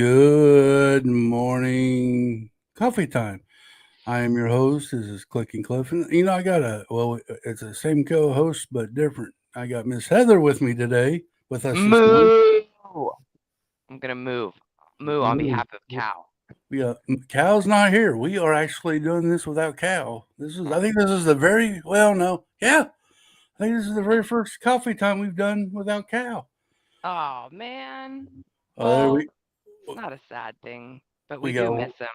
Good morning, coffee time. I am your host. This is Clicken Cliff, and I got it's the same co-host but different. I got Miss Heather with me today, with us this morning. Moo! I'm gonna move. Moo on Moo. behalf of Cow. We Cal's not here. We are actually doing this without Cal. I think this is the very no, yeah. I think this is the very first coffee time we've done without Cal. Oh man. There Well, we it's not a sad thing, but we we do go. miss him.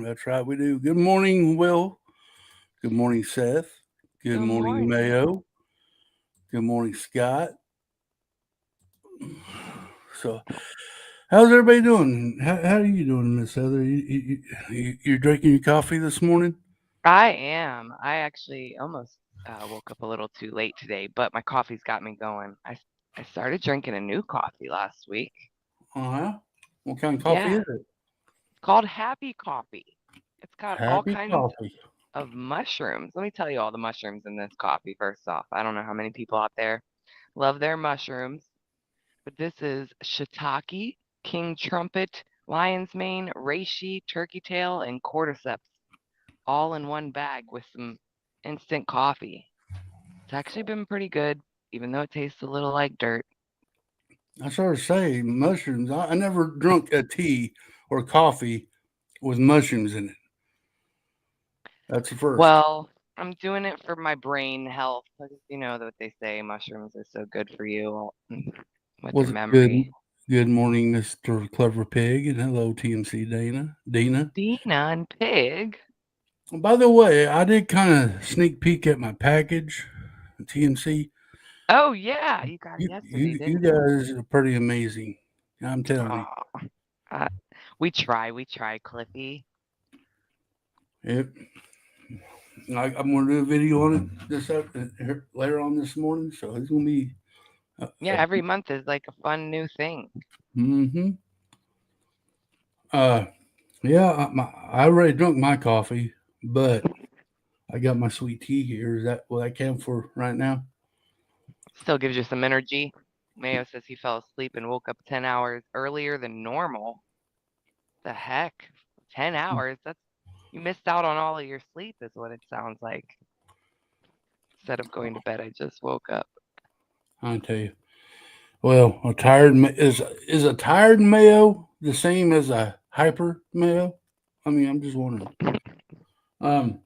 That's right, we do. Good morning, Will. Good morning, Seth. Good Good morning, morning. Mayo. Good morning, Scott. So, how's everybody doing? How are you doing, Miss Heather? You're drinking your coffee this morning? I am. I actually almost woke up a little too late today, but my coffee's got me going. I started drinking a new coffee last week. Uh-huh. What kind of coffee Yeah, is it's it? called Happy Coffee. It's got all Happy kinds coffee. of mushrooms. Let me tell you all the mushrooms in this coffee first off. I don't know how many people out there love their mushrooms. But this is shiitake, king trumpet, lion's mane, reishi, turkey tail, and cordyceps all in one bag with some instant coffee. It's actually been pretty good, even though it tastes a little like dirt. I sort of say mushrooms. I never drunk a tea or coffee with mushrooms in it. That's the first. Well, I'm doing it for my brain health. Because you know what they say, mushrooms are so good for you with your Was it good? memory. Good morning, Mr. Clever Pig, and hello, TMC Dina. Dina and Pig. By the way, I did kind of sneak peek at my package, TMC. Oh yeah, you got it You yesterday, you didn't you? guys are pretty amazing. I'm telling you. Oh, we try, Cliffy. It, I'm going to do a video on it later on this morning, so it's going to be. Yeah, every month is like a fun new thing. Mm-hmm. Uh, yeah, I already drunk my coffee, but I got my sweet tea here. Is that what I can for right now? Still gives you some energy. Mayo says he fell asleep and woke up 10 hours earlier than normal. The heck? 10 hours? That's you missed out on all of your sleep is what it sounds like. Instead of going to bed, I just woke up. I'll tell you. Well, is a tired Mayo the same as a hyper Mayo? I mean, I'm just wondering. Um,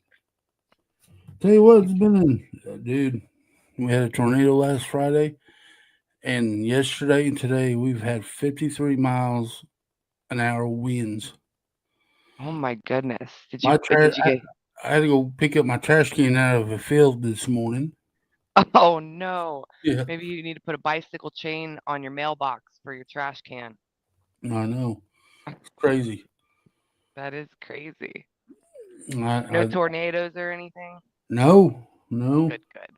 Tell you what, it's been, dude. We had a tornado last Friday, and yesterday and today we've had 53 miles an hour winds. Oh my goodness. My trash, Did you get I had to go pick up my trash can out of a field this morning. Oh no. Yeah, Maybe you need to put a bicycle chain on your mailbox for your trash can. I know. It's crazy. That is crazy. No I tornadoes or anything? no, no. Good, good.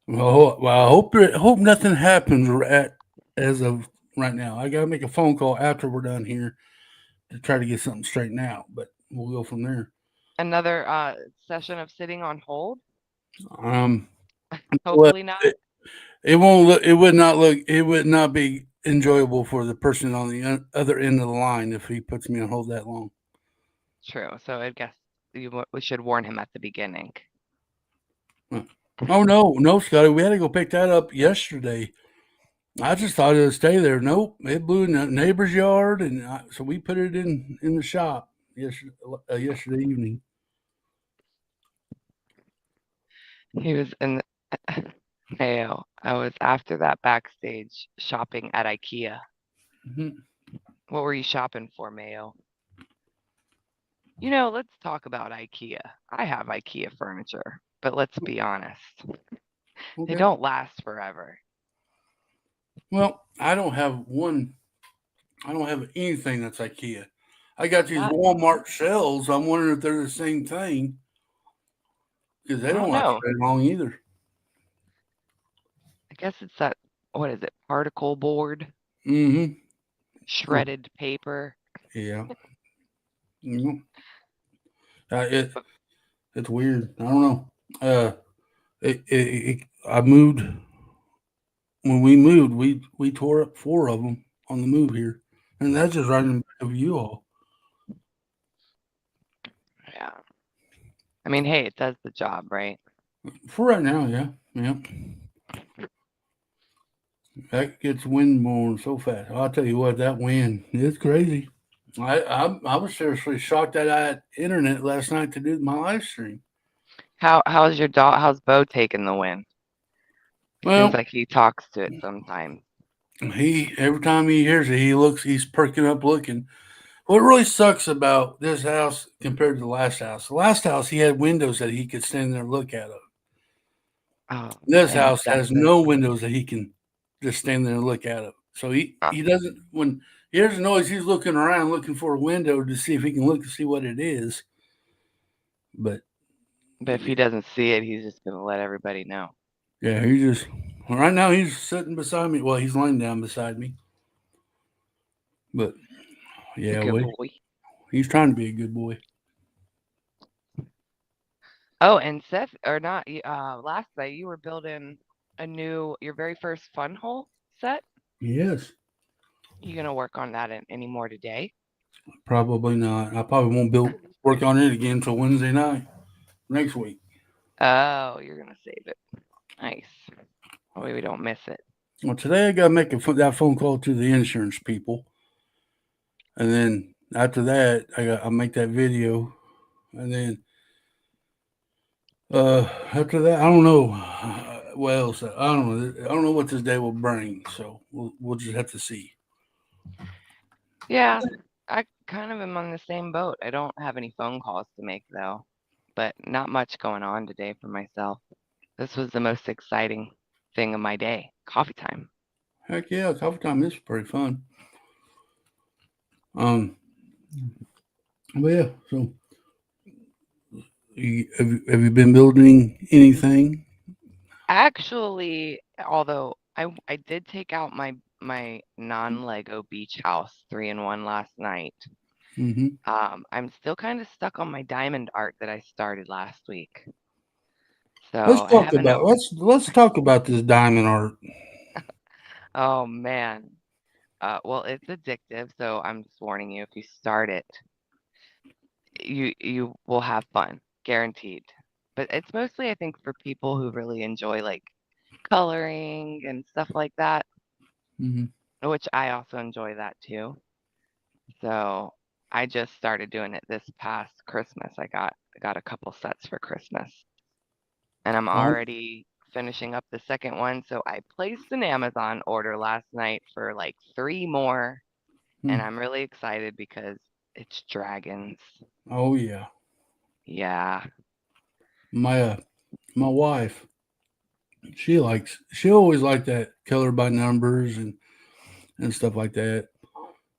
Well, I hope nothing happens as of right now. I gotta make a phone call after we're done here to try to get something straightened out, but we'll go from there. Another session of sitting on hold? Um, well, Hopefully not. it won't look. It would not look. It would not be enjoyable for the person on the other end of the line if he puts me on hold that long. True. So I guess we should warn him at the beginning. Huh. Oh no, no, Scotty, we had to go pick that up yesterday. I just thought it would stay there. Nope, it blew in the neighbor's yard, and so we put it in the shop yesterday evening. He was in Mayo. I was after that backstage shopping at IKEA. Hmm. What were you shopping for, Mayo? Let's talk about IKEA. I have IKEA furniture, but let's be honest. They Okay. don't last forever. Well, I don't have one. I don't have anything that's IKEA. I got these Not, Walmart shelves. I'm wondering if they're the same thing because they I don't don't last know. very long either. I guess it's that, what is it, particle board, Mm-hmm. shredded paper. Yeah. Mhm. Uh, it But it's weird. I don't know. Uh, I moved when we moved. We tore up four of them on the move here. And that's just right in back of you all. Yeah. I mean, hey, it does the job, right? For right now, yeah. Yeah. That gets wind blowing so fast. I'll tell you what, that wind, it's crazy. I was seriously shocked that I had internet last night to do my live stream. How's your dog? How's Bo taking the win? It seems Well, like he talks to it sometimes. he every time he hears it, he's perking up looking. What really sucks about this house compared to the last house he had windows that he could stand there and look at them. Oh, This and house has fences. no windows that he can just stand there and look at them. So Uh, he doesn't when he hears a noise, he's looking around looking for a window to see if he can look to see what it is. But but if he doesn't see it, he's just gonna let everybody know. yeah, he just right now he's sitting beside me. Well, he's laying down beside me. But It's a yeah, good well, boy. he's trying to be a good boy. Oh, and Seth, or not? Last night you were building your very first fun hole set. Yes, You gonna work on that any more today? probably not. I probably won't build work on it again until Wednesday night next week. Oh, you're gonna save it. Nice. That way we don't miss it. Well, today I got to make that phone call to the insurance people, and then after that I make that video, and then after that I don't know what else. I don't know. I don't know what this day will bring. So we'll just have to see. Yeah, I kind of am on the same boat. I don't have any phone calls to make though, but not much going on today for myself. This was the most exciting thing of my day. Coffee time. Heck yeah, coffee time is pretty fun. Um, but yeah. So have you been building anything? Actually, although I did take out my non-Lego beach house 3-in-1 last night. Mm-hmm. I'm still kind of stuck on my diamond art that I started last week. Let's So I talk haven't. about let's talk about this diamond art. Oh man. Well, it's addictive, so I'm just warning you. If you start it, you will have fun, guaranteed. But it's mostly, I think, for people who really enjoy like coloring and stuff like that, Mm-hmm. which I also enjoy that too. So I just started doing it this past Christmas. I got a couple sets for Christmas, and I'm Oh, already finishing up the second one. So I placed an Amazon order last night for like three more, and I'm really excited because it's dragons. oh yeah. Yeah. My my wife, she always liked that color by numbers and stuff like that.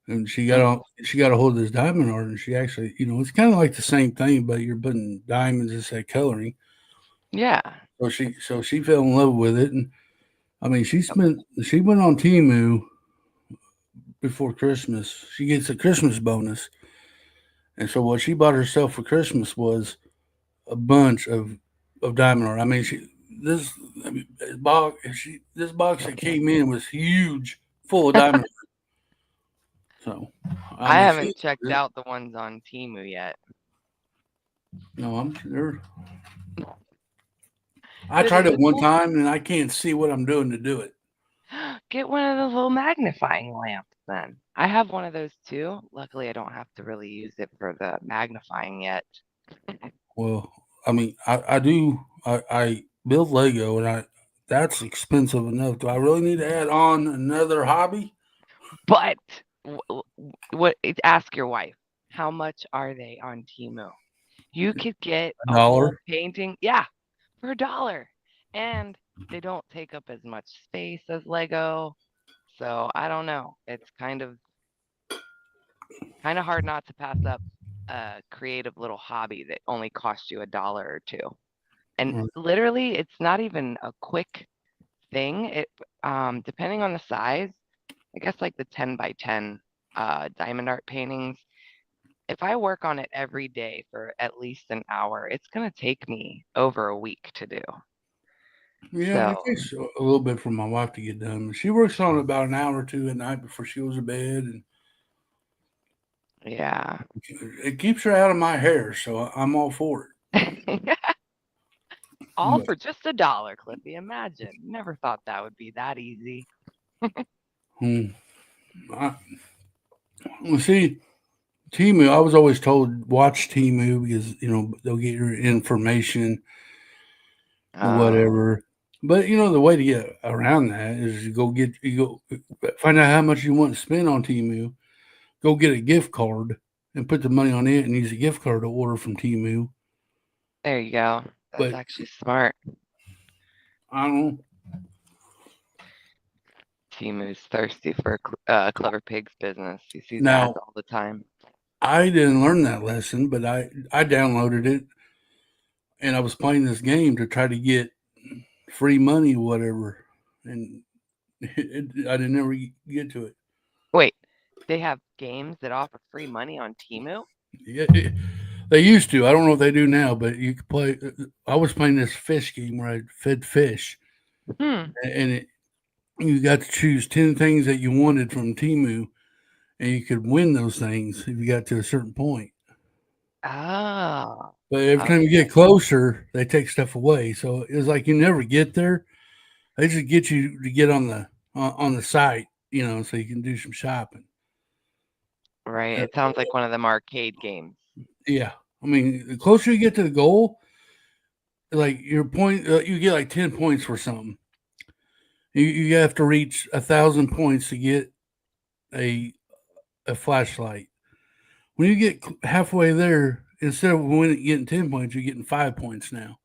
And Mm, she got a hold of this diamond art, and she actually, it's kind of like the same thing, but you're putting diamonds instead of coloring. yeah. So she fell in love with it, and I mean she went on Timu before Christmas. She gets a Christmas bonus, and so what she bought herself for Christmas was a bunch of diamond art. I mean, this I mean, this box that came in was huge, full of diamond. So, I I mean, haven't checked out the ones on Timu yet. no, I'm sure. I The tried it the one cool time and I can't see what I'm doing to do it. Get one of those little magnifying lamps then. I have one of those too. Luckily, I don't have to really use it for the magnifying yet. Well, I mean, I do. I build Lego, and I that's expensive enough. Do I really need to add on another hobby? But ask your wife, how much are they on Timu? You could get A a whole dollar? painting, yeah, for $1. And they don't take up as much space as Lego. So I don't know. It's kind of hard not to pass up a creative little hobby that only costs you $1 or $2. And Or- literally, it's not even a quick thing. Depending on the size, I guess like the 10 by 10 diamond art paintings, if I work on it every day for at least an hour, it's gonna take me over a week to do. Yeah, it So takes a little bit for my wife to get done. She works on it about an hour or two at night before she goes to bed, and Yeah. It keeps her out of my hair, so I'm all for it. All But, for just $1, Clippy. Imagine. Never thought that would be that easy. hmm, I, well, see, Timu. I was always told watch Timu because they'll get your information or Oh, whatever. But the way to get around that is you go find out how much you want to spend on Timu. Go get a gift card and put the money on it and use a gift card to order from Timu. there you go. That's But actually smart. I don't know. Timu's thirsty for Clever Pig's business. He sees ads Now all the time. I didn't learn that lesson, but I downloaded it and I was playing this game to try to get free money or whatever, and I didn't ever get to it. Wait, they have games that offer free money on Timu? Yeah, they used to. I don't know if they do now, but you could play. I was playing this fish game where I fed fish, Hmm. and you got to choose 10 things that you wanted from Timu, and you could win those things if you got to a certain point. Oh, But every time you get okay. closer, they take stuff away. So it's like you never get there. They just get you to get on the site, so you can do some shopping. Right. Uh, It sounds like one of them arcade games. yeah, I mean, the closer you get to the goal, like your point, you get like 10 points for something. You have to reach 1,000 points to get a a flashlight. When you get halfway there, instead of getting 10 points, you're getting 5 points now.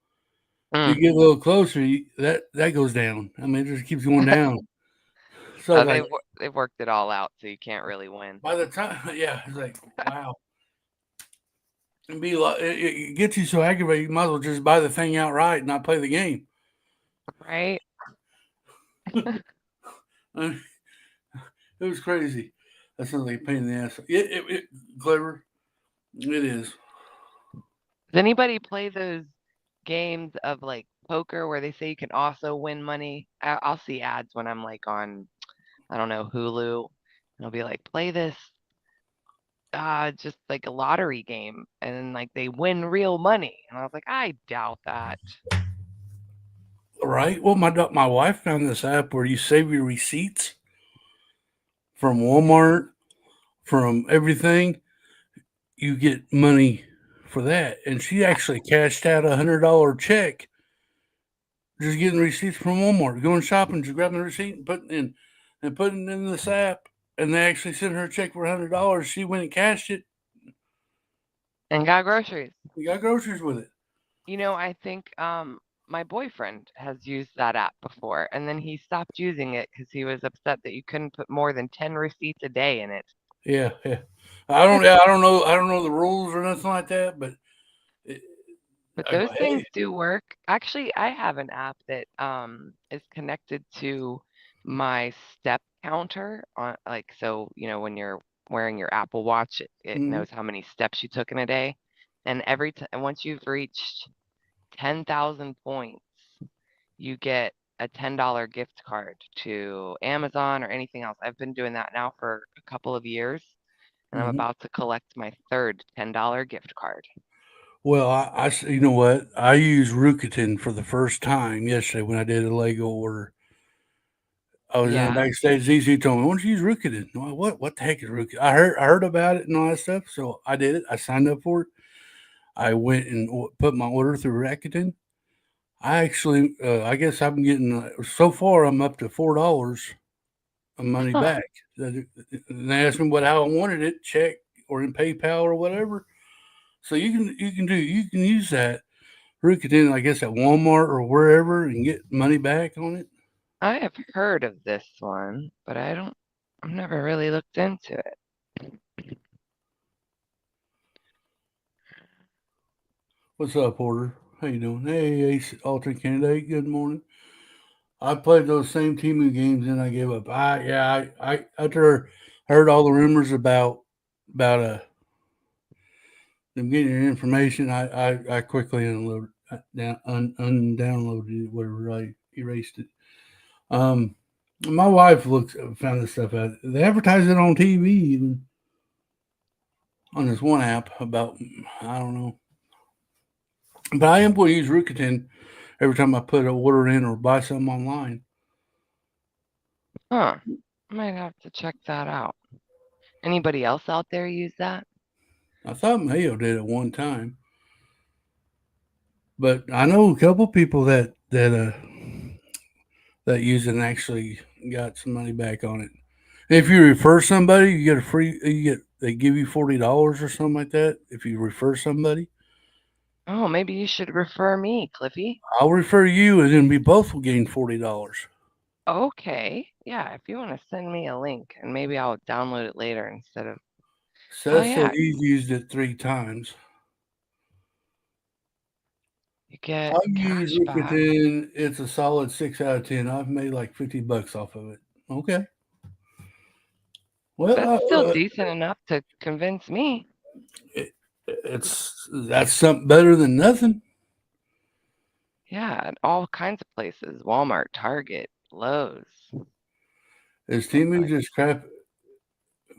You Hmm. get a little closer, that goes down. I mean, it just keeps going down. So Uh, like they've they've worked it all out, so you can't really win. by the time, yeah, it's like wow, and be like it gets you so aggravated. You might as well just buy the thing outright and not play the game. Right? I mean, it was crazy. That sounds like a pain in the ass. It clever. It is. Does anybody play those games of like poker where they say you can also win money? I'll see ads when I'm like on, I don't know, Hulu. And it'll be like, play this, just like a lottery game. And then like they win real money. And I was like, I doubt that. Right. Well, my wife found this app where you save your receipts from Walmart, from everything. You get money for that, and she actually cashed out $100 check just getting receipts from Walmart, going shopping, just grabbing the receipt and putting it in this app. And they actually sent her a check for $100. She went and cashed it. And got groceries. We got groceries with it. I think my boyfriend has used that app before, and then he stopped using it because he was upset that you couldn't put more than 10 receipts a day in it. Yeah, yeah. I don't know the rules or nothing like that, but it, But I go, those things hey, do work. Actually, I have an app that is connected to my step counter on like so, when you're wearing your Apple Watch, it mm-hmm, knows how many steps you took in a day. And every time once you've reached 10,000 points, you get a $10 gift card to Amazon or anything else. I've been doing that now for a couple of years, and I'm mm-hmm. about to collect my third $10 gift card. Well, you know what? I used Rukitin for the first time yesterday when I did a Lego order. I was in the Yeah. backstage. ZZ told me, "Why don't you use Rukitin?" Well, what the heck is Rukitin? I heard about it and all that stuff, so I did it. I signed up for it. I went and put my order through Rakuten. I actually, I guess I'm getting so far. I'm up to $4 of money Huh. back. And they asked me how I wanted it, check or in PayPal or whatever. So you can use that Rukitin, I guess, at Walmart or wherever and get money back on it. I have heard of this one, but I've never really looked into it. What's up, Porter? How you doing? Hey, Ace alternate candidate. Good morning. I played those same Timu games and I gave up. I after I heard all the rumors about them getting your information, I quickly unloaded undownloaded it, whatever. I erased it. Um, my wife found this stuff out. They advertise it on TV even. on this one app about, I don't know, but I am going to use Rakuten every time I put an order in or buy something online. Huh. Might have to check that out. Anybody else out there use that? I thought Mayo did at one time, but I know a couple people that use it and actually got some money back on it. If you refer somebody, you get a free. They give you $40 or something like that if you refer somebody. Oh, maybe you should refer me, Cliffy. I'll refer you, and then we both will gain $40. Okay. Yeah, if you want to send me a link and maybe I'll download it later instead of. Oh, Seth said yeah. he's used it 3 times. You get I've used cash back. Rakuten. It's a solid 6 out of 10. I've made like $50 off of it. Okay. Well, That's still decent enough to convince me. that's something better than nothing. Yeah, at all kinds of places. Walmart, Target, Lowe's, Is things Timu like. just crap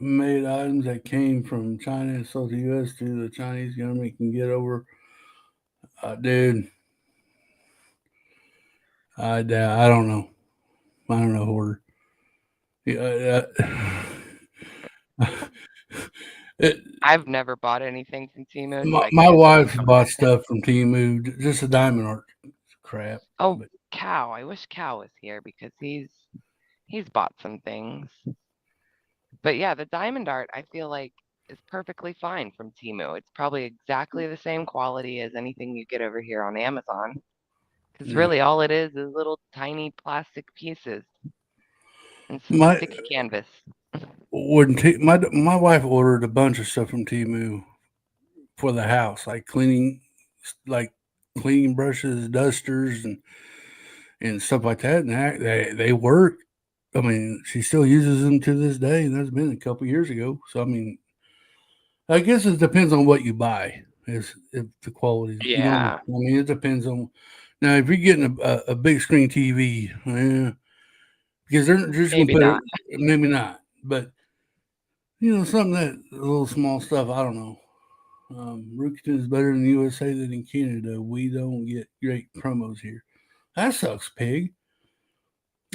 made items that came from China and sold to the U.S. to the Chinese government can get over? Dude, I don't know. I don't know, Hoarder. Yeah, it, I've never bought anything from Temu, so my, I my can't speak wife's on bought that. stuff from Timu, just a diamond art crap. Oh, But Cow. I wish Cow was here because he's bought some things. But yeah, the diamond art I feel like is perfectly fine from Temu. It's probably exactly the same quality as anything you get over here on Amazon. Because yeah, really all it is little tiny plastic pieces and some my sticky canvas. my wife ordered a bunch of stuff from Timu for the house, like cleaning brushes, dusters, and stuff like that. And they work. I mean, she still uses them to this day, and that's been a couple years ago. So I mean, I guess it depends on what you buy. Is if the quality, Yeah, I mean, it depends on. Now, if you're getting a big screen TV, because they're just gonna maybe put it, not. maybe not, but something that a little small stuff. I don't know. Rakuten is better in the USA than in Canada. We don't get great promos here. That sucks, pig.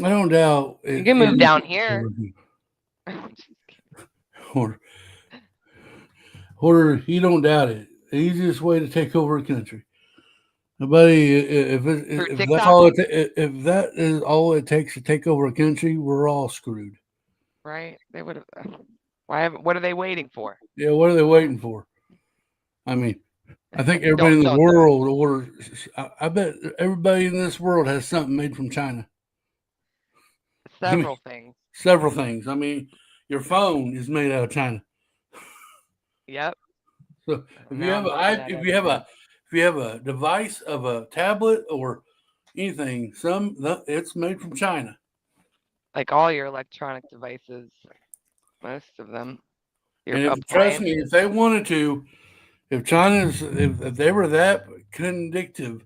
I don't doubt You it. can move down here. Or, or you don't doubt it. The easiest way to take over a country. Buddy, Through if that's TikTok, all if that is all it takes to take over a country, we're all screwed. right? They would have. Why? What are they waiting for? Yeah, what are they waiting for? I mean, I think everybody Don't in the don't. world orders. I bet everybody in this world has something made from China. I mean, Several things. several things. I mean, your phone is made out of China. Yep. So Now I'm looking at everything. if you have a device of a tablet or anything, it's made from China. Like all your electronic devices, most of them, your And if trust me, if appliances. they wanted to, if they were that vindictive,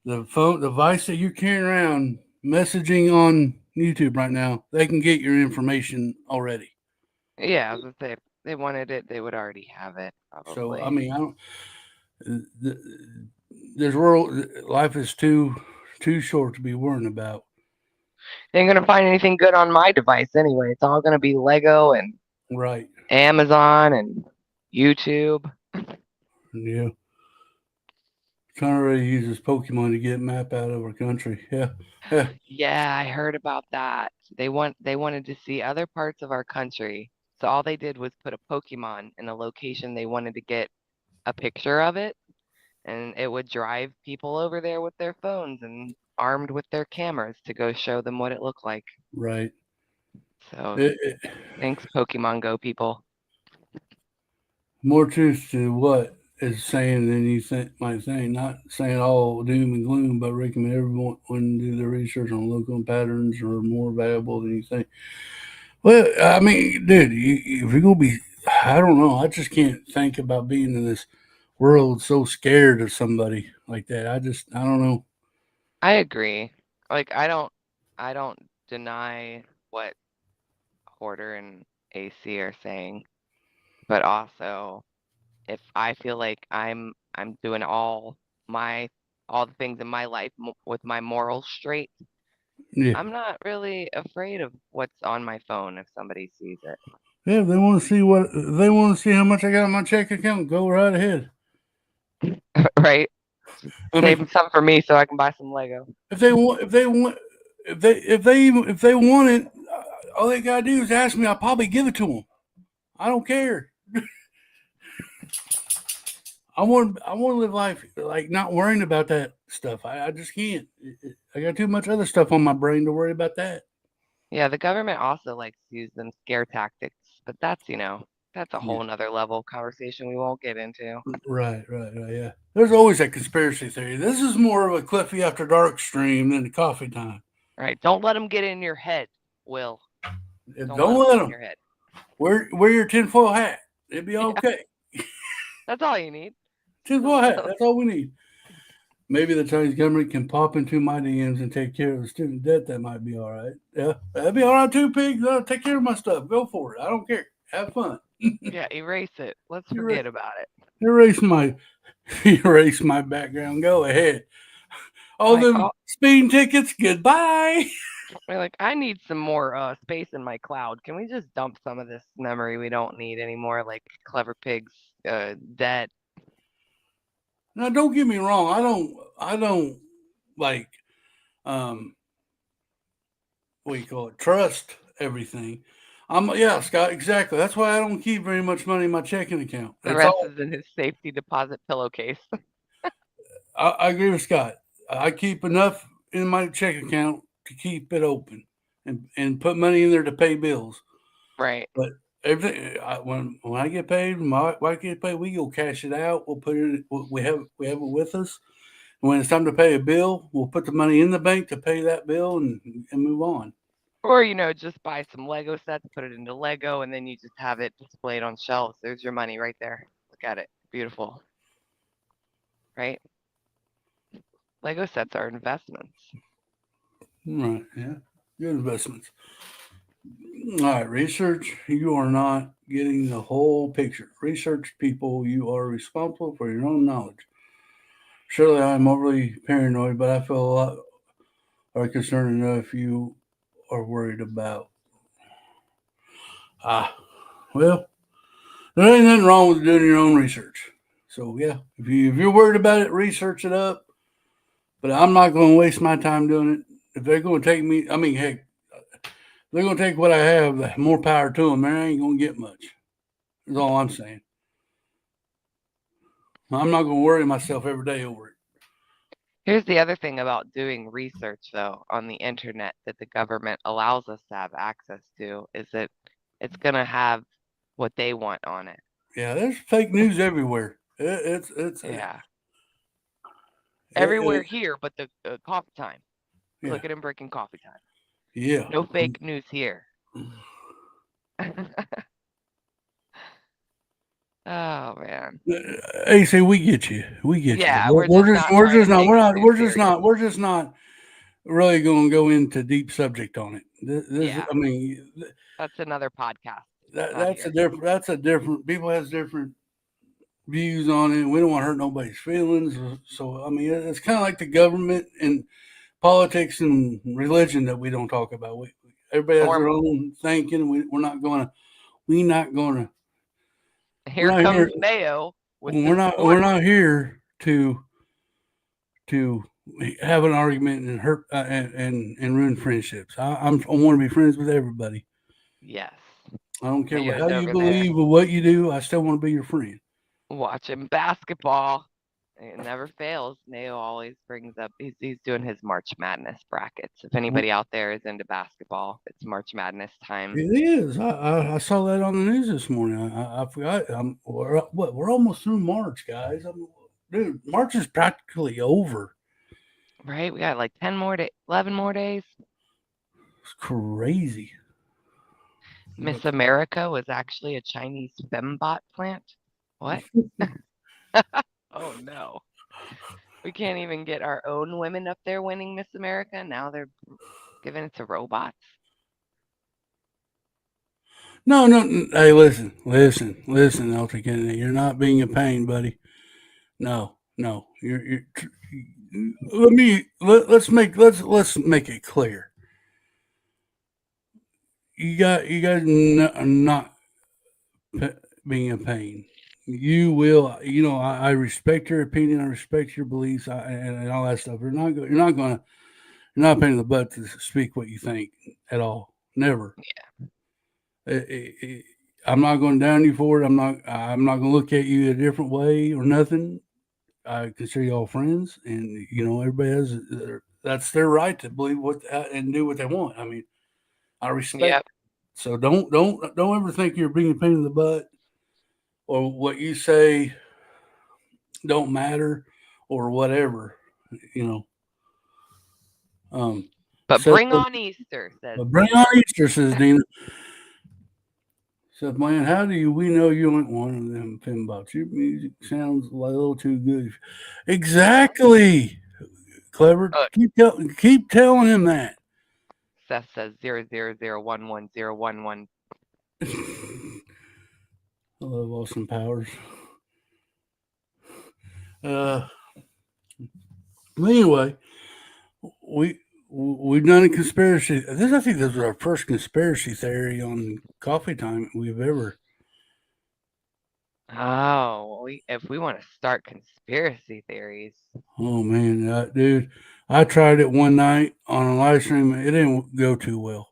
the phone device that you're carrying around messaging on YouTube right now, they can get your information already. Yeah, if they wanted it, they would already have it, So I probably. mean, I don't. th- This world life is too short to be worrying about. They ain't gonna find anything good on my device anyway. It's all gonna be Lego and Right. Amazon and YouTube. Yeah. China already uses Pokemon to get map out of our country. Yeah. Yeah. Yeah, I heard about that. They wanted to see other parts of our country. So all they did was put a Pokemon in a location they wanted to get a picture of it, and it would drive people over there with their phones and armed with their cameras to go show them what it looked like. Right. So It, it, thanks, Pokemon Go people. More truth to what is saying than you might think. Not saying all doom and gloom, but recommend everyone do their research on local patterns are more valuable than you think. Well, I mean, dude, if you're gonna be, I don't know. I just can't think about being in this world so scared of somebody like that. I don't know. I agree. Like I don't deny what Hoarder and AC are saying, but also if I feel like I'm doing all the things in my life with my morals straight, Yeah. I'm not really afraid of what's on my phone if somebody sees it. Yeah, if they want to see they want to see how much I got in my checking account, go right ahead. Right? Just I mean, save some for me so I can buy some Lego. if they want it, all they gotta do is ask me. I'll probably give it to them. I don't care. I want to live life like not worrying about that stuff. I just can't. I got too much other stuff on my brain to worry about that. Yeah, the government also likes to use them scare tactics, but that's a Yeah. whole nother level of conversation we won't get into. Right. Yeah. There's always a conspiracy theory. This is more of a Cliffy After Dark stream than a coffee time. Right? Don't let them get in your head, Will. Don't let Don't them let get in them your head. wear your tinfoil hat. It'll be Yeah, okay. that's all you need. Tinfoil hat. That's all we need. Maybe the Chinese government can pop into my DMs and take care of the student debt. That might be all right. Yeah, that'd be all right too, Pig. Take care of my stuff. Go for it. I don't care. Have fun. Yeah, erase it. Let's Erase, forget about it. erase my erase my background. Go ahead. All Like, them speeding tickets. Goodbye. I need some more space in my cloud. Can we just dump some of this memory we don't need anymore, like Clever Pig's debt? Now, don't get me wrong. I don't like um what do you call it? Trust everything. Yeah, Scott. Exactly. That's why I don't keep very much money in my checking account. The It's rest all. is in his safety deposit pillowcase. I agree with Scott. I keep enough in my checking account to keep it open and put money in there to pay bills. Right. But when I get paid, my wife gets paid, we go cash it out. We'll put it. We have it with us. And when it's time to pay a bill, we'll put the money in the bank to pay that bill and move on. Or, just buy some Lego sets, put it into Lego, and then you just have it displayed on shelves. There's your money right there. Look at it. Beautiful. Right? Lego sets are investments. Right. Yeah. Good investments. All right. Research. You are not getting the whole picture. Research people. You are responsible for your own knowledge. Surely I'm overly paranoid, but I feel a lot are concerned enough you are worried about. Ah, well, there ain't nothing wrong with doing your own research. So yeah, if you're worried about it, research it up. But I'm not going to waste my time doing it. If they're going to take me, I mean, heck, they're going to take what I have. More power to them. There ain't going to get much. That's all I'm saying. I'm not going to worry myself every day over it. Here's the other thing about doing research, though, on the internet that the government allows us to have access to is that it's going to have what they want on it. Yeah, there's fake news everywhere. Yeah. Everywhere here but the coffee time. Yeah, Clicking Bricken coffee time. yeah. No fake news here. Oh, man. AC, we get you. We get you. Yeah, we're just not trying to take it too serious. We're just not really going to go into deep subject on it. Yeah, I mean, that's another podcast. Not that's a here. different. That's a different. People has different views on it. We don't want to hurt nobody's feelings. So I mean, it's kind of like the government and politics and religion that we don't talk about. Everybody has Or their own thinking. We're not going to. We're not going to. We're here not here. comes Mayo with the We're sports. not here to have an argument and hurt and ruin friendships. I want to be friends with everybody. Yes, I don't care Mayo's how you over there believe or what you do. I still want to be your friend. watching basketball. It never fails. Mayo always brings up he's doing his March Madness brackets. If anybody out there is into basketball, it's March Madness time. It is. I saw that on the news this morning. I forgot. We're almost through March, guys. Dude, March is practically over. Right? We got like 11 more days. It's crazy. Miss America was actually a Chinese fembot plant. What? Oh no. We can't even get our own women up there winning Miss America. Now they're giving it to robots. No, no. Hey, listen, Elton Kennedy. You're not being a pain, buddy. No, no. You're. Let's make it clear. You guys are not being a pain. You will, I respect your opinion. I respect your beliefs, and all that stuff. You're not a pain in the butt to speak what you think at all. Never. I'm not going to down you for it. I'm not going to look at you a different way or nothing. I consider you all friends, and everybody has that's their right to believe what and do what they want. I mean, I respect. Yep. So don't ever think you're being a pain in the butt or what you say don't matter or whatever. You know. Um. But So bring on Easter, says bring on Dina. Easter, says Dina. Said, man, how do we know you ain't one of them pinbots? Your music sounds a little too good. Exactly. Clever. Keep telling him that. Seth says 0001111. I love Austin Powers. Uh, anyway, we've done a conspiracy. I think this was our first conspiracy theory on Coffee Time we've ever. Oh, if we want to start conspiracy theories. Oh man, dude, I tried it one night on a live stream. It didn't go too well.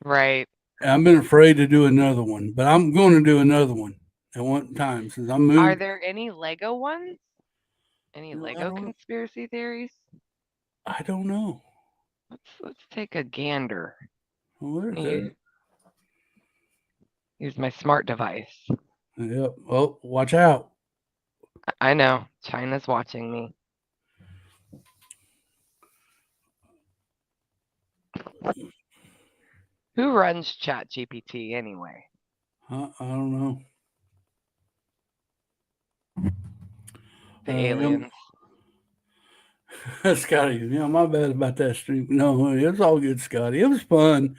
Right. I've been afraid to do another one, but I'm going to do another one at one time since I Are moved. there any Lego ones? Any I Lego don't. conspiracy theories? I don't know. Let's take a gander. Well, Use my smart device. Yep. Oh, watch out. I know China's watching me. Who runs ChatGPT anyway? I don't know. The aliens. Scotty, my bad about that stream. No, it was all good, Scotty. It was fun,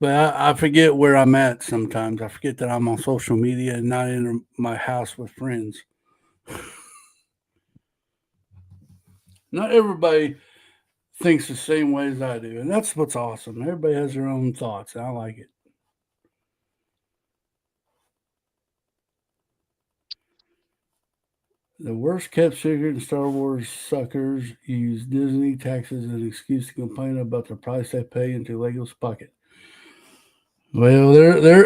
but I forget where I'm at sometimes. I forget that I'm on social media and not in my house with friends. Not everybody thinks the same way as I do, and that's what's awesome. Everybody has their own thoughts, and I like it. The worst kept secret in Star Wars suckers use Disney taxes as an excuse to complain about the price they pay into Lego's pocket. Well,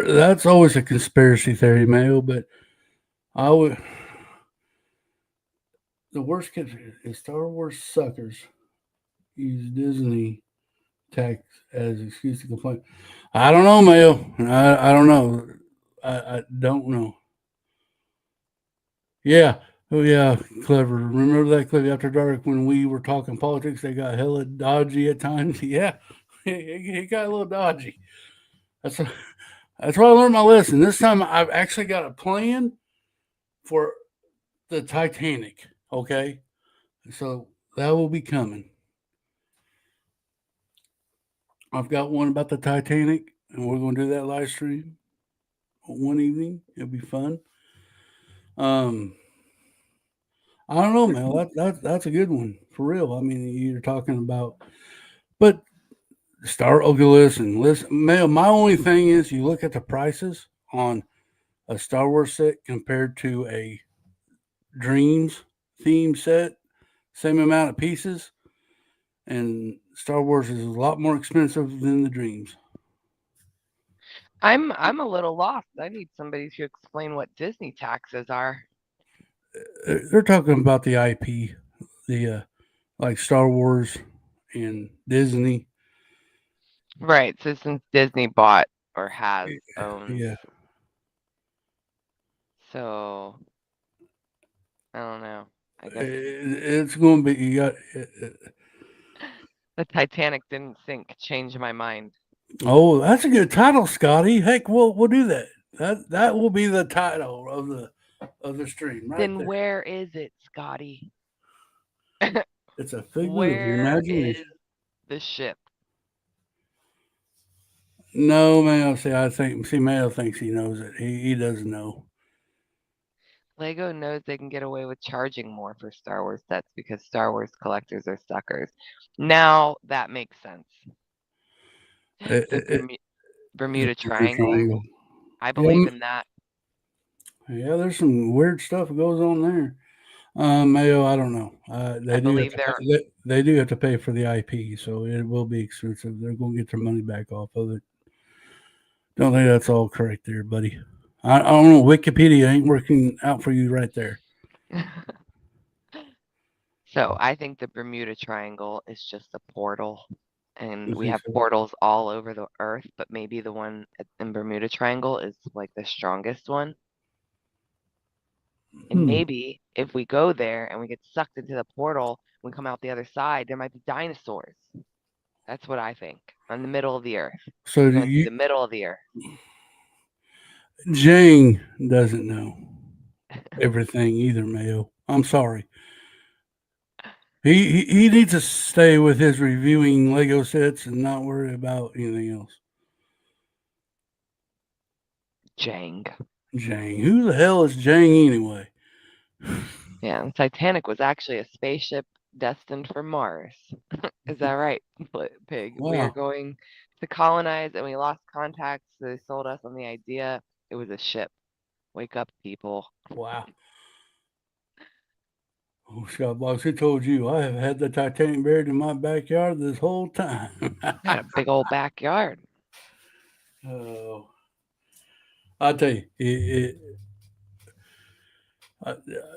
that's always a conspiracy theory, Mayo, but I would. The worst kept secret is Star Wars suckers use Disney tax as an excuse to complain. I don't know, Mayo. I don't know. I don't know. Yeah. Oh yeah, clever. Remember that clip after dark when we were talking politics? They got hella dodgy at times. Yeah, he got a little dodgy. That's that's why I learned my lesson. This time I've actually got a plan for the Titanic. Okay, so that will be coming. I've got one about the Titanic, and we're going to do that live stream one evening. It'll be fun. Um, I don't know, man. That's a good one for real. I mean, you're talking about, but okay, listen, man. My only thing is, you look at the prices on a Star Wars set compared to a Dreams theme set, same amount of pieces, and Star Wars is a lot more expensive than the Dreams. I'm a little lost. I need somebody to explain what Disney taxes are. They're talking about the IP, the like Star Wars and Disney. Right. So since Disney bought or owns, Yeah, so I don't know. I guess it's going to be. You got. the Titanic didn't sink. Change my mind. Oh, that's a good title, Scotty. Heck, we'll do that. That will be the title of the stream right Then there. where is it, Scotty? It's a figment of your Where imagination. is the ship? No, Mayo. See, Mayo thinks he knows it. He doesn't know. Lego knows they can get away with charging more for Star Wars sets because Star Wars collectors are suckers. Now that makes sense. It, The it, it, the Bermuda Bermuda Triangle, Triangle. I Yeah, believe in that. yeah. There's some weird stuff that goes on there. Mayo, I don't know. I They do have believe to pay, they're they do have to pay for the IP, so it will be expensive. They're going to get their money back off of it. Don't think that's all correct there, buddy. I don't know. Wikipedia ain't working out for you right there. So I think the Bermuda Triangle is just a portal. And You we think have so? portals all over the earth, but maybe the one in Bermuda Triangle is like the strongest one. And Hmm. maybe if we go there and we get sucked into the portal, we come out the other side, there might be dinosaurs. That's what I think. On the middle of the earth. So We're going to see you, the middle of the earth. Jang doesn't know everything either, Mayo. I'm sorry. He needs to stay with his reviewing Lego sets and not worry about anything else. Jang. Jang. Who the hell is Jang anyway? Yeah, the Titanic was actually a spaceship destined for Mars. Is that right, Pig? We are Wow. going to colonize and we lost contact, so they sold us on the idea it was a ship. Wake up, people. Wow. Oh, Scott Box, who told you I have had the Titanic buried in my backyard this whole time? Got a big old backyard. Oh, I'll tell you,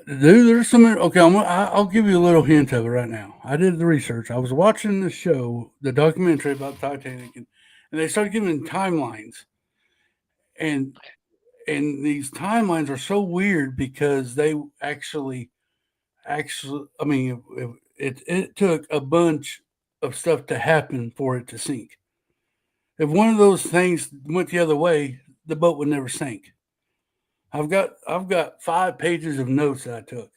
dude, there's some. Okay, I'll give you a little hint of it right now. I did the research. I was watching the show, the documentary about Titanic, and they started giving timelines, and and these timelines are so weird because they actually, I mean, it took a bunch of stuff to happen for it to sink. If one of those things went the other way, the boat would never sink. I've got 5 pages of notes that I took.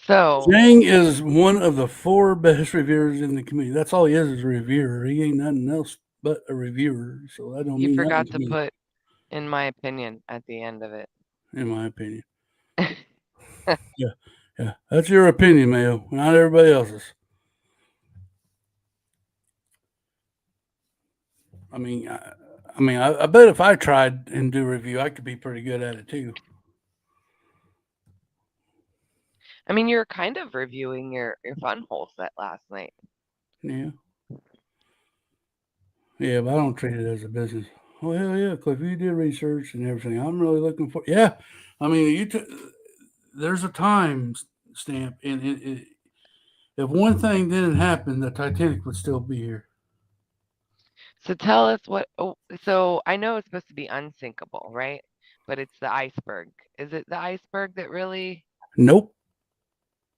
So Jang is one of the 4 best reviewers in the community. That's all he is a reviewer. He ain't nothing else but a reviewer. So that don't you mean nothing forgot to to me, put, in my opinion, at the end of it. in my opinion. Yeah, yeah. That's your opinion, Mayo, not everybody else's. I mean, I bet if I tried and do a review, I could be pretty good at it too. I mean, you were kind of reviewing your fun hole set last night. Yeah, yeah, but I don't treat it as a business. Oh hell yeah, Cliff, you did research and everything. I'm really looking for. Yeah, I mean, there's a time stamp, and if one thing didn't happen, the Titanic would still be here. So tell us what. Oh, so I know it's supposed to be unsinkable, right? But it's the iceberg. Is it the iceberg that really? Nope.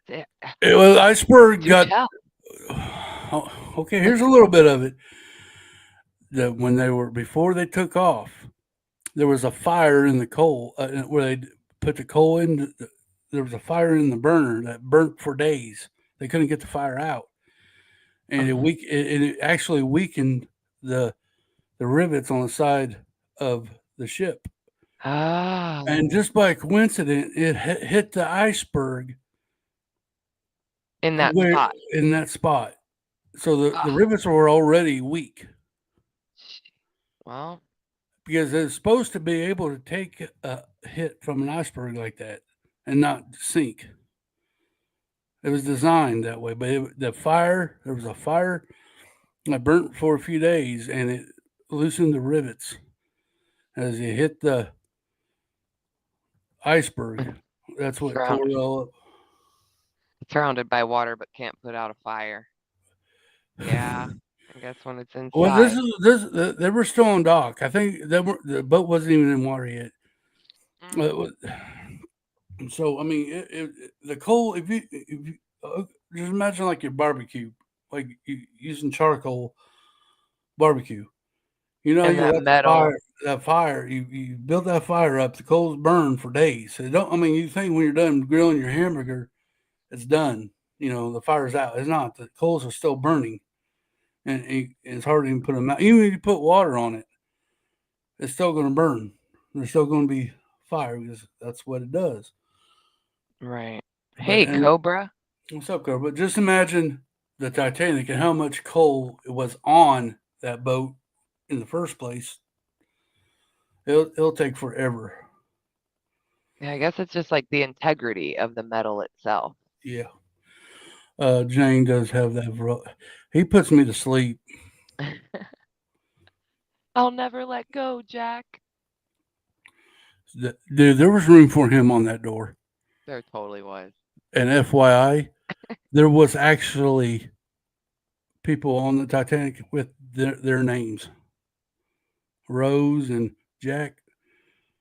eh, Well, iceberg Do got. tell. Oh, okay, here's a little bit of it. That when they were before they took off, there was a fire in the coal where they put the coal in. There was a fire in the burner that burnt for days. They couldn't get the fire out, and Uh-huh. it actually weakened the the rivets on the side of the ship. And Oh, just by coincidence, it hit the iceberg in that where spot. in that spot. So the Ah, rivets were already weak well, because it's supposed to be able to take a hit from an iceberg like that and not sink. It was designed that way, but there was a fire that burnt for a few days, and it loosened the rivets as it hit the iceberg. That's what surround, tore it all surrounded by water, but can't put out a fire. up. Yeah, I guess when it's Well, inside. they were still on dock. I think the boat wasn't even in water yet. Mm. So I mean, the coal. If you just imagine like your barbecue, like using charcoal barbecue. You know, And you that let metal, that fire, you build that fire up. The coals burn for days. So don't. I mean, you think when you're done grilling your hamburger, it's done. You know, the fire's out. It's not. The coals are still burning, and it's hard to even put them out. Even if you put water on it, it's still going to burn. There's still going to be fire because that's what it does. Right. But Hey, and Cobra. what's up, girl? But just imagine the Titanic and how much coal it was on that boat in the first place. It'll take forever. Yeah, I guess it's just like the integrity of the metal itself. Yeah. Jane does have that. He puts me to sleep. I'll never let go, Jack. Dude, there was room for him on that door. There totally was. And FYI, there was actually people on the Titanic with their names, Rose and Jack.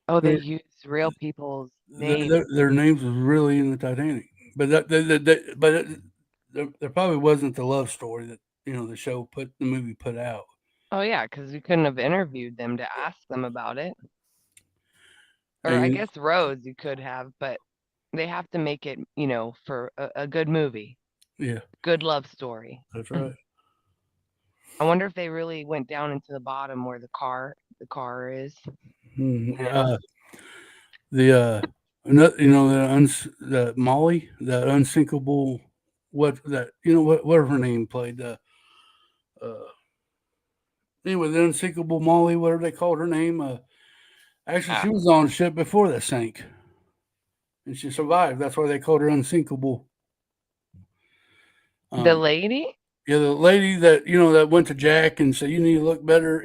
Oh, they Their used real people's their, names. their names was really in the Titanic. But there probably wasn't the love story that the movie put out. Oh, yeah, because we couldn't have interviewed them to ask them about it. Or I And guess Rose you could have, but they have to make it, for a good movie, yeah, good love story. that's right. I wonder if they really went down into the bottom where the car is now. Yeah, the Molly, the unsinkable, whatever her name played uh anyway, the unsinkable Molly, whatever they called her name. Actually, Yeah. she was on a ship before that sank, and she survived. That's why they called her unsinkable. The Um, lady? yeah, the lady that went to Jack and said you need to look better.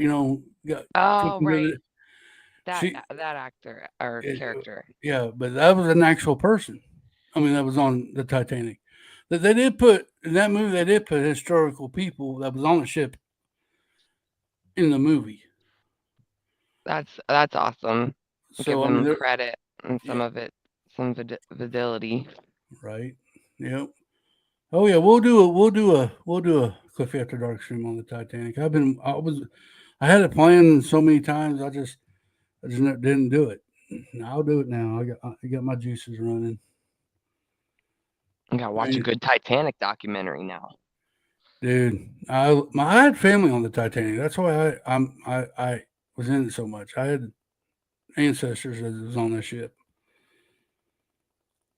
Got took Oh, him to right. the, That she. that actor or It, character. yeah, but that was an actual person. I mean, that was on the Titanic. That they did put in that movie. They did put historical people that was on the ship in the movie. That's awesome. Give So I mean, them credit and yeah, some validity. right, yep. Oh yeah, we'll do a Cliff After Dark stream on the Titanic. I had it planned so many times. I just didn't do it. I'll do it now. I got my juices running. You gotta watch a And, good Titanic documentary now. dude, I had family on the Titanic. That's why I was in it so much. I had ancestors that was on that ship.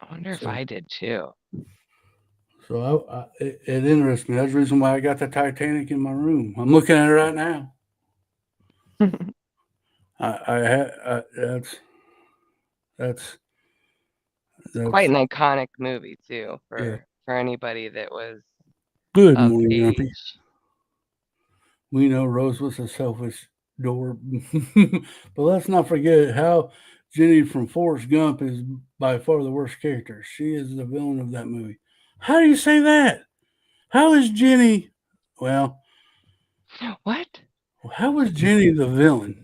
I wonder if So I did too. it interests me. That's the reason why I got the Titanic in my room. I'm looking at it right now. I had that's Quite that's an iconic movie too yeah. for anybody that was Good of morning, Grumpy. age. We know Rose was a selfish door, but let's not forget how Jenny from Forrest Gump is by far the worst character. She is the villain of that movie. How do you say that? How is Jenny? Well, What? how was Jenny the villain?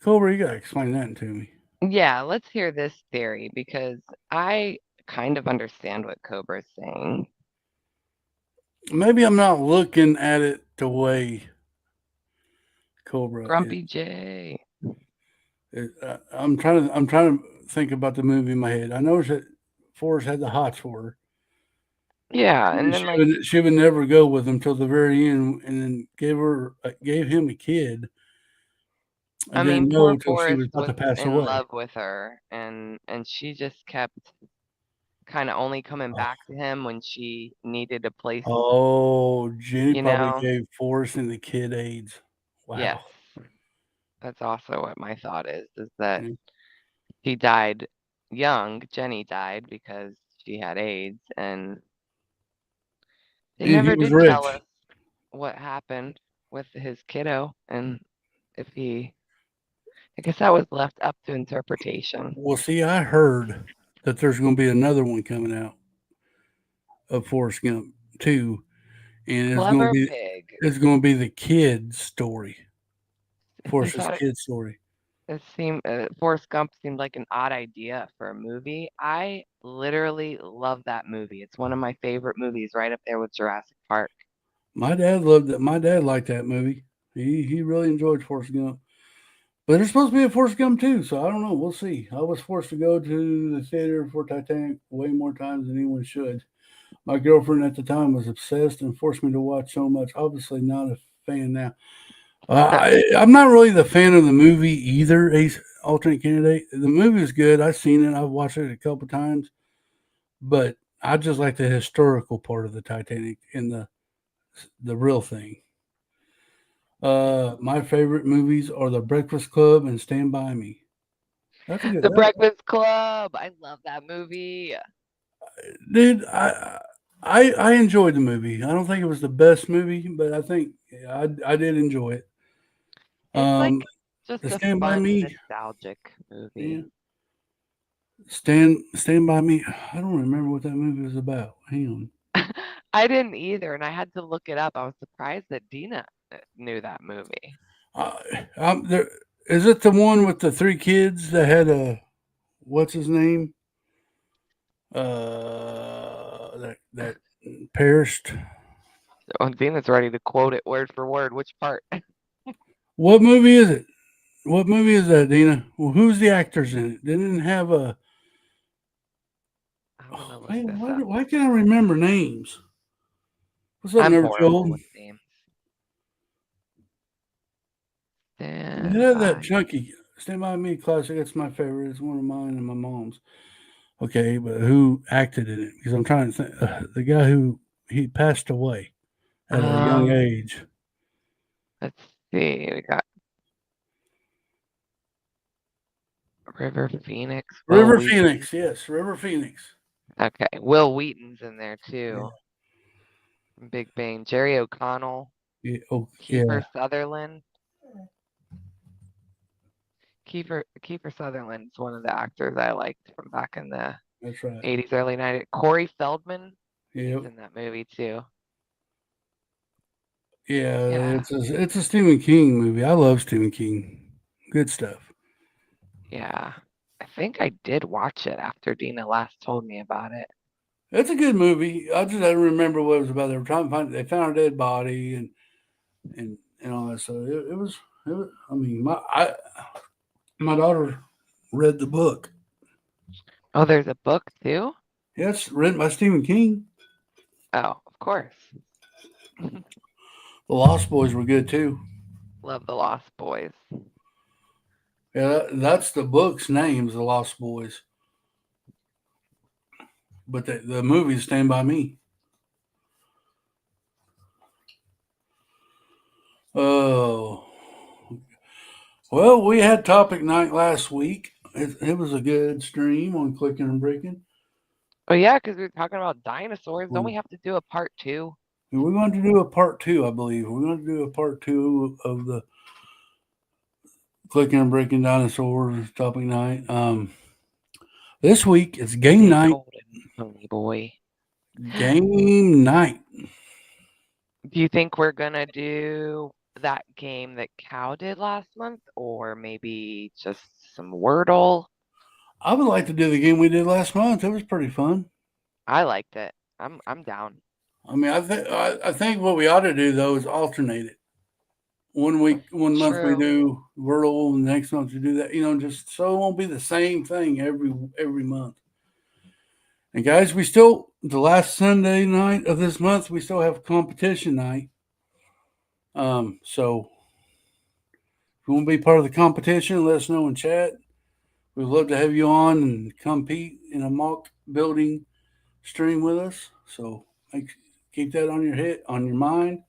Cobra, you gotta explain that to me. Yeah, let's hear this theory because I kind of understand what Cobra's saying. Maybe I'm not looking at it the way Cobra Grumpy J. I'm trying to think about the movie in my head. I know that Forrest had the hots for her. Yeah, and And then she would never go with him till the very end, and then gave him a kid, I and mean, didn't poor know till she was Forrest about was to pass in away. love with her, and she just kept kind of only coming back to him when she needed a place, Oh, Jenny you probably know? gave Forrest and the kid AIDS. Yes, Wow. that's also what my thought is that Yeah. she died young. Jenny died because she had AIDS, and they And he never was did tell rich. us what happened with his kiddo and if he, I guess that was left up to interpretation. Well, see, I heard that there's going to be another one coming out of Forrest Gump 2, and Clever pig. it's going to be the kid's story, I Forrest's thought kid's story. it seemed Forrest Gump seemed like an odd idea for a movie. I literally love that movie. It's one of my favorite movies, right up there with Jurassic Park. My dad loved it. My dad liked that movie. He really enjoyed Forrest Gump. But there's supposed to be a Forrest Gump too, so I don't know. We'll see. I was forced to go to the theater for Titanic way more times than anyone should. My girlfriend at the time was obsessed and forced me to watch so much. Obviously, not a fan now. I'm not really the fan of the movie either. Ace Alternate Candidate. The movie is good. I've seen it. I've watched it a couple times, but I just like the historical part of the Titanic and the real thing. My favorite movies are The Breakfast Club and Stand By Me. That's a good The Breakfast Club. I love that movie. dude. I enjoyed the movie. I don't think it was the best movie, but I think I did enjoy it. It's Um, like just the a Stand By fun, Me, nostalgic movie. yeah. Stand By Me. I don't remember what that movie was about. Hang on. I didn't either, and I had to look it up. I was surprised that Dina knew that movie. Uh, there, is it the one with the three kids that had a what's his name? That perished. Oh, Dina's ready to quote it word for word. Which part? What movie is it? What movie is that, Dina? Well, who's the actors in it? They didn't have a. I'm Oh, gonna look man, this why, up. why can't I remember names? What's up, I'm Never horrible Joel? with names. Stand Yeah, that by. chunky Stand By Me classic. It's my favorite. It's one of mine and my mom's. Okay, but who acted in it? Because I'm trying to think. The guy who he passed away at a young Um, age. let's see. We got River Phoenix, Will River Wheaton. Phoenix. Yes, River Phoenix. Okay, Will Wheaton's in there Yeah. too. From Big Bang. Jerry O'Connell, Yeah. Oh, Kiefer yeah. Sutherland. Kiefer Sutherland's one of the actors I liked from back in the That's right. 80s, early 90s. Corey Feldman, he's Yep. in that movie too. Yeah. Yeah, It's a Stephen King movie. I love Stephen King. Good stuff. yeah. I think I did watch it after Dina last told me about it. It's a good movie. I just don't remember what it was about. They were trying to find. They found a dead body and all that. So it was. It was. I mean, my daughter read the book. Oh, there's a book too? Yes, written by Stephen King. Oh, of course. The Lost Boys were good too. Love the Lost Boys. Yeah, that's the book's name's The Lost Boys, but the movie Stand By Me. Oh, well, we had topic night last week. It was a good stream on Clicking and Breaking. Oh yeah, because we were talking about dinosaurs. Don't Um, we have to do a part two? we're going to do a part two, I believe. We're going to do a part two of the Clicking and Breaking dinosaurs topic night. This week it's game Stay night. golden, Pony Boy. Game night. Do you think we're gonna do that game that Cow did last month, or maybe just some Wordle? I would like to do the game we did last month. It was pretty fun. I liked it. I'm down. I mean, I think what we ought to do though is alternate it. 1 week, 1 month we True. do Wordle, and the next month we do that. Just so it won't be the same thing every month. And guys, we still the last Sunday night of this month we still have competition night. So if you want to be part of the competition, let us know in chat. We'd love to have you on and compete in a mock building stream with us. So keep that on your head, on your mind.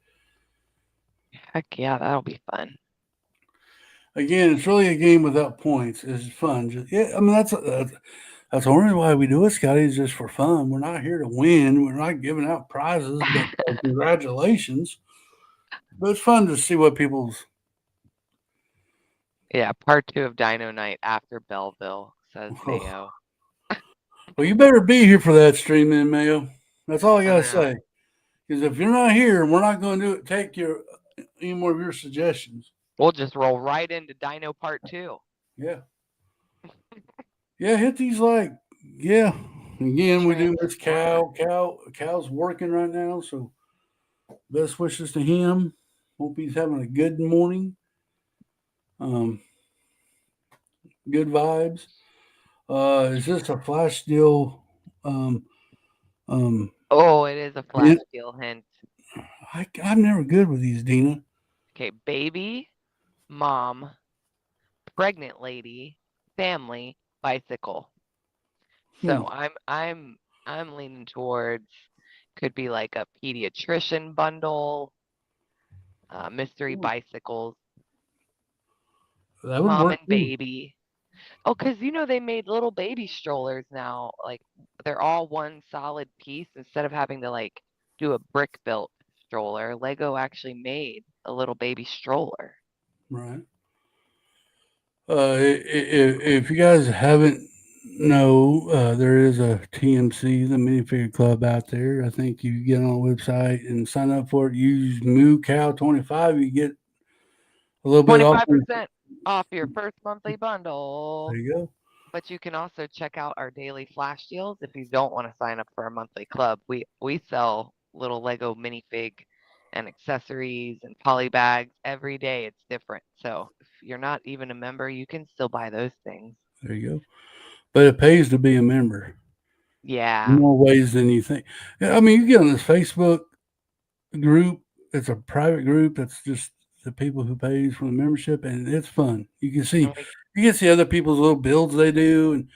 Heck yeah, that'll be fun. Again, it's really a game without points. It's fun. Yeah, I mean that's the only reason why we do it, Scotty, is just for fun. We're not here to win. We're not giving out prizes, but congratulations. But it's fun to see what people's. Yeah, part two of Dino Night after Belleville, says Mayo. Well, you better be here for that stream, then, Mayo. That's all I I gotta know. say. Because if you're not here, we're not going to do it. Take any more of your suggestions. We'll just roll right into Dino Part 2. Yeah, yeah. Hit these like, yeah. Again, we do Miss Transformers. Cow's working right now, so best wishes to him. Hope he's having a good morning. Um, good vibes. Is this a flash deal? Um, Oh, it is a flash And deal hint. I'm never good with these, Dina. Okay, baby, mom, pregnant lady, family, bicycle. Hmm. So I'm leaning towards could be like a pediatrician bundle, mystery bicycles, That would mom work and too. baby. Oh, 'cause they made little baby strollers now. Like they're all one solid piece instead of having to like do a brick built stroller. Lego actually made a little baby stroller. Right. If you guys haven't know, there is a TMC, the minifigure club out there. I think you get on the website and sign up for it. Use Moo Cow 25. You get a little bit off. There 25% off your first monthly bundle. you go. But you can also check out our daily flash deals if you don't want to sign up for a monthly club. We sell little Lego minifig and accessories and poly bags every day. It's different. So if you're not even a member, you can still buy those things. There you go. But it pays to be a member Yeah. more ways than you think. Yeah, I mean, you get on this Facebook group. It's a private group. That's just the people who pays for the membership, and it's fun. And we, You can see other people's little builds they do, and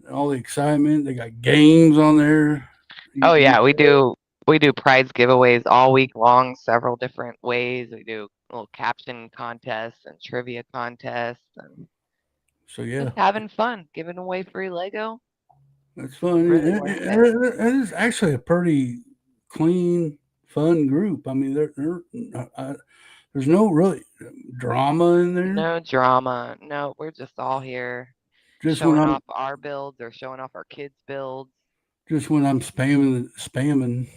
all the excitement. They got games on there. oh You yeah, we do prize giveaways all week long, several different ways. We do little caption contests and trivia contests and So yeah, just having fun, giving away free Lego. it's fun. Really worth it. It is actually a pretty clean, fun group. I mean, there's no really drama in there. No drama. No, we're just all here Just when showing I'm off our builds or showing off our kids' builds. just when I'm spamming.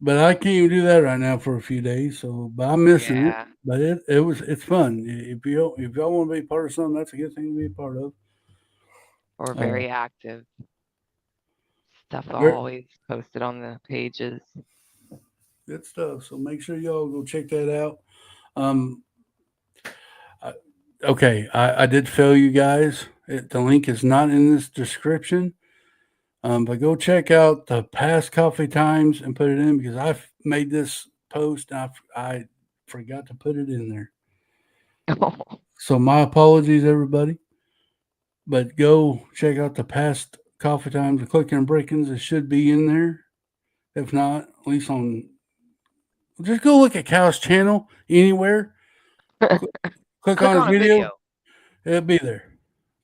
But I can't even do that right now for a few days. So, but I'm missing it. Yeah, But it's fun. If y'all want to be part of something, that's a good thing to be a part of. we're Uh, very active. Stuff very always posted on the pages. good stuff. So make sure y'all go check that out. Um, I, okay, I did fail you guys. The link is not in this description. But go check out the past coffee times and put it in because I've made this post and I forgot to put it in there. So my apologies, everybody. But go check out the past coffee times, the Clicken Brickens. It should be in there. If not, at least on. Just go look at Cal's channel anywhere. Cl- Click Click on his on a video. video. It'll be there.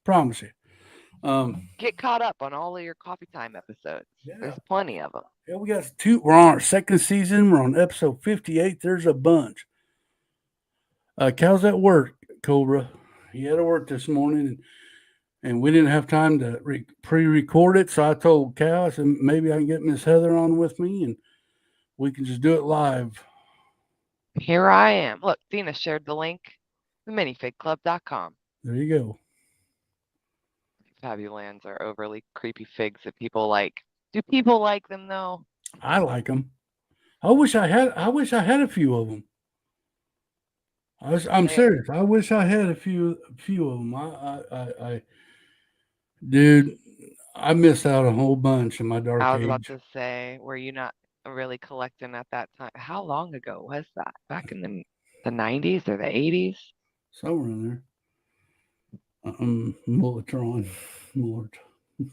Promise you. Um, Get caught up on all of your coffee time episodes. yeah. There's plenty of them. Yeah, we got two. We're on our second season. We're on episode 58. There's a bunch. Cal's at work, Cobra. He had to work this morning, and we didn't have time to pre-record it. So I told Cal, I said maybe I can get Miss Heather on with me, and we can just do it live. Here I am. Look, Dina shared the link. theminifigclub.com. There you go. Fabulans are overly creepy figs that people like. Do people like them though? I like them. I wish I had. I wish I had a few of them. I'm They, serious. I wish I had a few of them. Dude, I missed out a whole bunch in my dark I was about age. to say, were you not really collecting at that time? How long ago was that? Back in the 90s or the 80s? Somewhere in there. Mulletron. Mullet.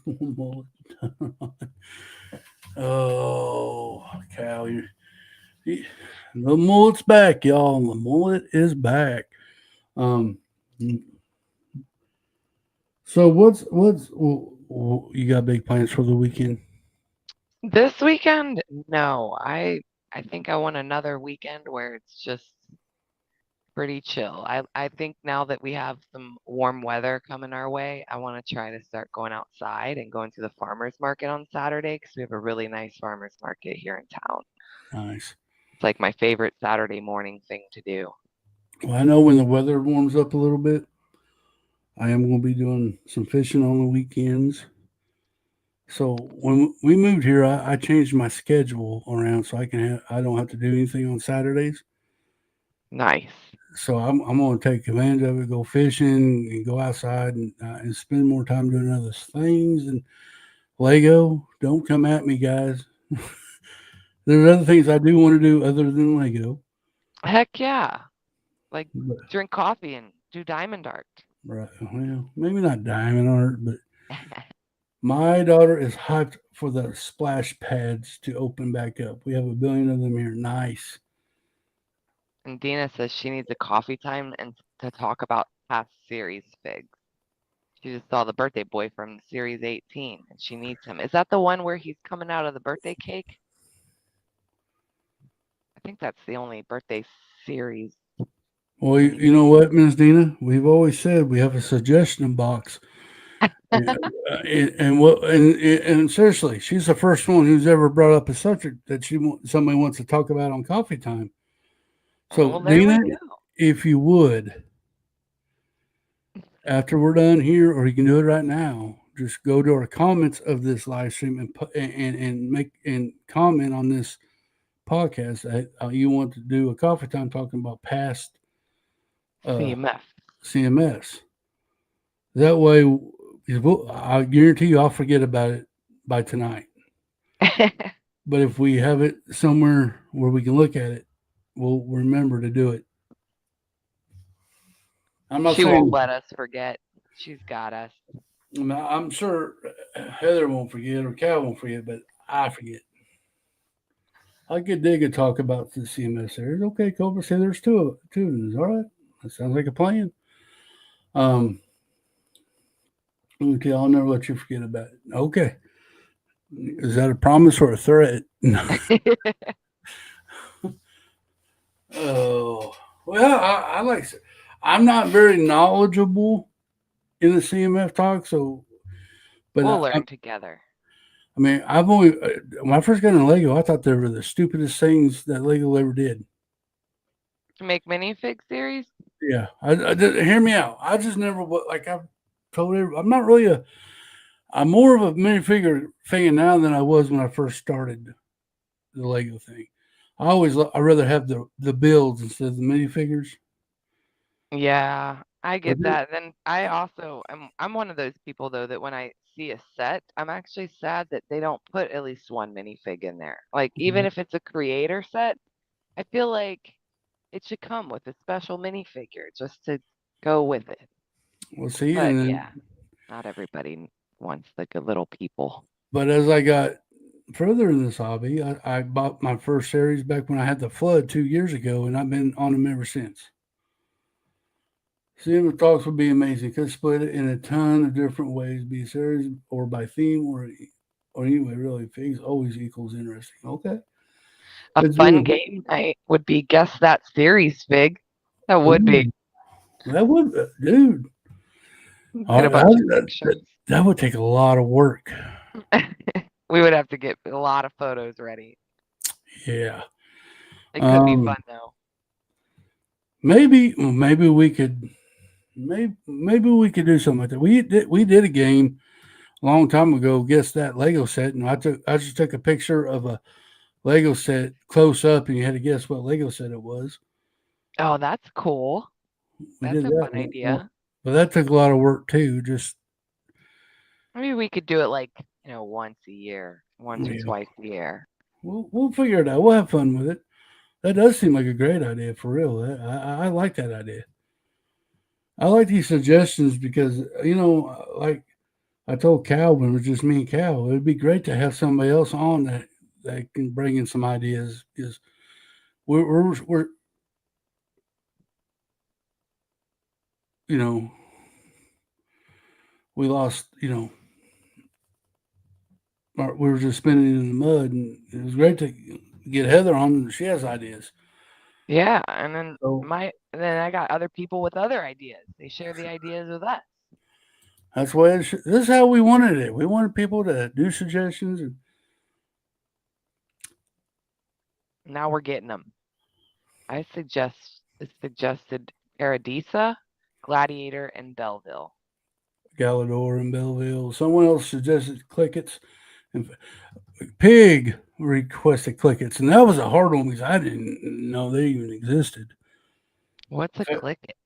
Mullet. Oh, Cal, the mullet's back, y'all. The mullet is back. Um, so you got big plans for the weekend? This weekend? No, I think I want another weekend where it's just pretty chill. I think now that we have some warm weather coming our way, I want to try to start going outside and going to the farmers market on Saturday because we have a really nice farmers market here in town. Nice. It's like my favorite Saturday morning thing to do. Well, I know when the weather warms up a little bit, I am going to be doing some fishing on the weekends. So when we moved here, I changed my schedule around so I don't have to do anything on Saturdays. Nice. So I'm going to take advantage of it, go fishing, and go outside and spend more time doing other things. And Lego, don't come at me, guys. There's other things I do want to do other than Lego. Heck yeah. Like But, drink coffee and do diamond art. right. Well, maybe not diamond art, but my daughter is hyped for the splash pads to open back up. We have a billion of them here. Nice. And Dina says she needs a coffee time and to talk about past series figs. She just saw the birthday boy from series 18 and she needs him. Is that the one where he's coming out of the birthday cake? I think that's the only birthday series Well, mini. you know what, Ms. Dina? We've always said we have a suggestion box. And, and seriously, she's the first one who's ever brought up a subject that somebody wants to talk about on coffee time. Oh, So, well, there Dina, we go. if you would, after we're done here, or you can do it right now, just go to our comments of this live stream and make and comment on this podcast that you want to do a coffee time talking about past CMF. CMS. That way, I guarantee you, I'll forget about it by tonight. But if we have it somewhere where we can look at it, we'll remember to do it. I'm not She won't saying let us forget. She's got us. I'm sure Heather won't forget or Cal won't forget, but I forget. I could dig a talk about the CMS series. Okay, Cobra, say there's two of them. All right, that sounds like a plan. Okay, I'll never let you forget about it. Okay, is that a promise or a threat? Oh, well, I like. I'm not very knowledgeable in the CMF talk, so but We'll learn together. I mean, I've only when I first got into Lego, I thought they were the stupidest things that Lego ever did. To make minifig series? Yeah, I did, hear me out. I just never like I've told everybody, I'm not really a. I'm more of a minifigure fan now than I was when I first started the Lego thing. I rather have the builds instead of the minifigures. Yeah, I But get that. Then I also I'm one of those people though that when I see a set, I'm actually sad that they don't put at least one minifig in there. Like even if it's a creator set, I feel like it should come with a special minifigure just to go with it. we'll see, But and then yeah, not everybody wants the good little people. but as I got further in this hobby, I bought my first series back when I had the flood 2 years ago, and I've been on them ever since. Seeing the talks would be amazing. Could split it in a ton of different ways, be a series or by theme or anyway, really. Figs always equals interesting. Okay. A It's fun been game night would be guess that series fig. That would be. ooh, that would dude. Get Oh, a bunch of that, pictures. that would take a lot of work. We would have to get a lot of photos ready. Yeah. It could be Um fun though. maybe we could maybe we could do something like that. We did a game a long time ago, guess that Lego set, and I just took a picture of a Lego set close up, and you had to guess what Lego set it was. Oh, that's cool. We That's did a that, fun idea. but that took a lot of work too. Just Maybe we could do it like, once a year, once or yeah, twice a year. we'll figure it out. We'll have fun with it. That does seem like a great idea for real. I like that idea. I like these suggestions because like I told Cal when it was just me and Cal, it'd be great to have somebody else on that can bring in some ideas because we're you know we lost we were just spinning in the mud, and it was great to get Heather on. She has ideas, Yeah, and then so then I got other people with other ideas. They share the ideas with us. that's why this is how we wanted it. We wanted people to do suggestions. And Now we're getting them. I suggested Paradisa, Gladiator, and Belleville. Galador and Belleville. Someone else suggested Clickets, and Pig requested Clickets, and that was a hard one because I didn't know they even existed. What's a click?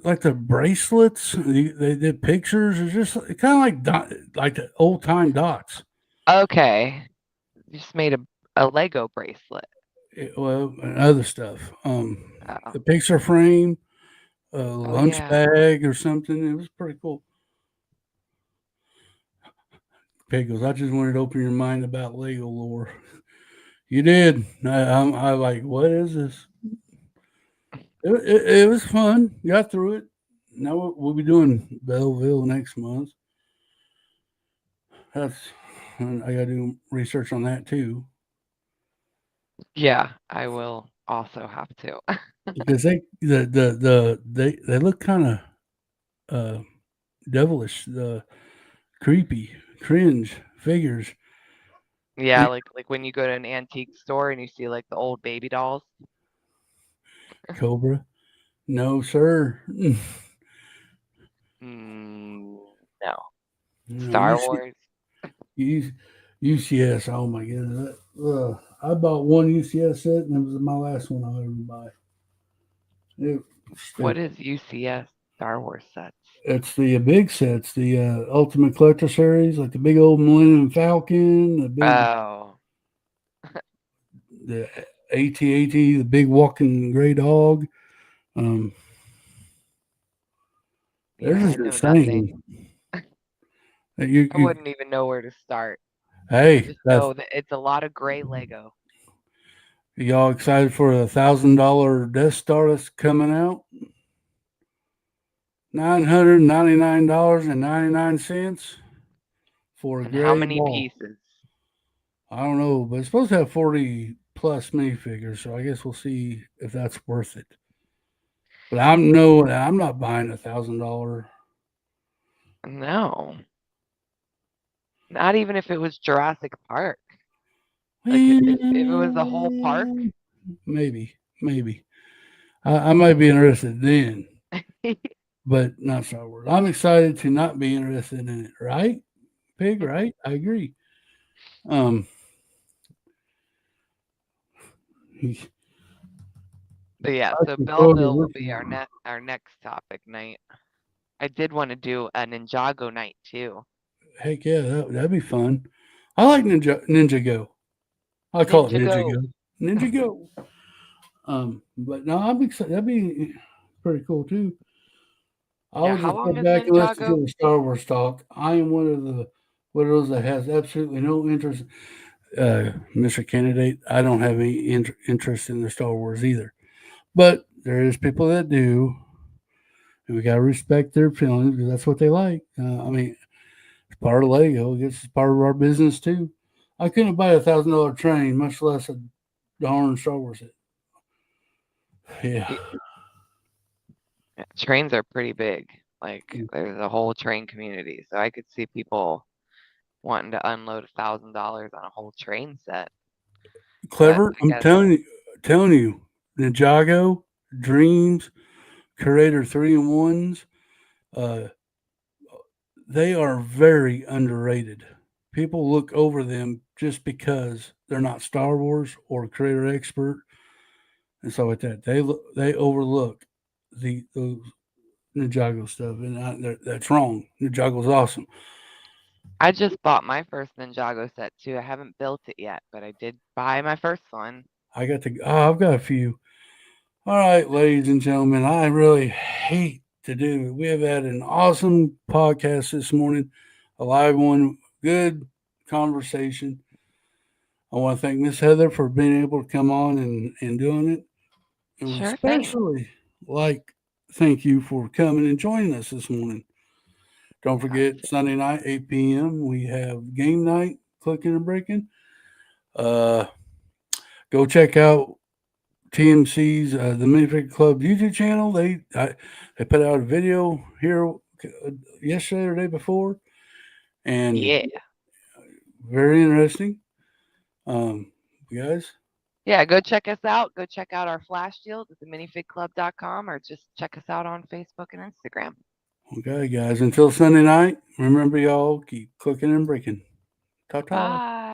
like the bracelets. They did pictures. It's just kind of like like the old time dots. Okay. You just made a Lego bracelet. Well, and other stuff. Oh. The picture frame, a Oh lunch yeah. bag or something. It was pretty cool. Pickles. I just wanted to open your mind about Lego lore. You did. I like. What is this? It was fun. Got through it. Now we'll be doing Belleville next month. That's. I got to do research on that too Yeah, I will also have to. because they look kind of uh devilish, the creepy, cringe figures. Yeah, And like when you go to an antique store and you see like the old baby dolls. Cobra, no sir. Mm, no. No, Star Wars. U, UCS. Oh my goodness. I bought one UCS set and it was my last one I'll ever buy. It was What stupid. is UCS Star Wars sets? It's the big sets, the Ultimate Collector Series, like the big old Millennium Falcon, Oh, the AT-AT, the big walking gray dog. Um, they're yeah, I just know nothing. insane. You, I you, wouldn't even know where to start. I hey, just that's know that it's a lot of gray Lego. y'all excited for $1,000 Death Star that's coming out? $999.99 for a And how gray many ball. pieces? I don't know, but it's supposed to have 40 plus minifigures, so I guess we'll see if that's worth it. But I'm not buying $1,000. No, not even if it was Jurassic Park. Like if it was the whole park. Maybe, maybe. I might be interested then, but not Star Wars. I'm excited to not be interested in it, right? Pig, right? I agree. Um, But yeah, I so can totally Belleville will with be you our on. next topic night. I did want to do a Ninjago night too. Heck yeah, that'd be fun. I like Ninja Go. I call it Ninja Ninja Go. Go. Ninja Go. But no, I'm excited. That'd be pretty cool too. Yeah, I'll how just long sit is back and listen Ninjago? to the Star Wars talk. I am one of those that has absolutely no interest. Mr. Candidate, I don't have any interest in the Star Wars either. But there is people that do, and we gotta respect their feelings because that's what they like. I mean, it's part of Lego. It's part of our business too. I couldn't buy $1,000 train, much less a darn Star Wars set. Yeah, Y- Trains are pretty big. Like there's a whole train community, so I could see people wanting to unload $1,000 on a whole train set. But clever. I I'm guess telling you, Ninjago, Dreams, Curator 3-in-1s. Uh, they are very underrated. People look over them just because they're not Star Wars or creator expert and stuff like that. They overlook those Ninjago stuff, and that's wrong. Ninjago's awesome. I just bought my first Ninjago set too. I haven't built it yet, but I did buy my first one. I've got a few. All right, ladies and gentlemen, I really hate to do it. We have had an awesome podcast this morning, a live one, good conversation. I want to thank Miss Heather for being able to come on and doing it. And Sure thing. especially like thank you for coming and joining us this morning. Don't forget Abs- Sunday night, 8 p.m. We have game night, Clicking and Breaking. Uh, go check out TMC's the Minifig Club YouTube channel. They put out a video here yesterday or the day before, and Yeah. very interesting. Guys, Yeah, go check us out. Go check out our flash deals at theminifigclub.com or just check us out on Facebook and Instagram. okay, guys. Until Sunday night, remember y'all keep clicking and breaking. Ta ta. Bye.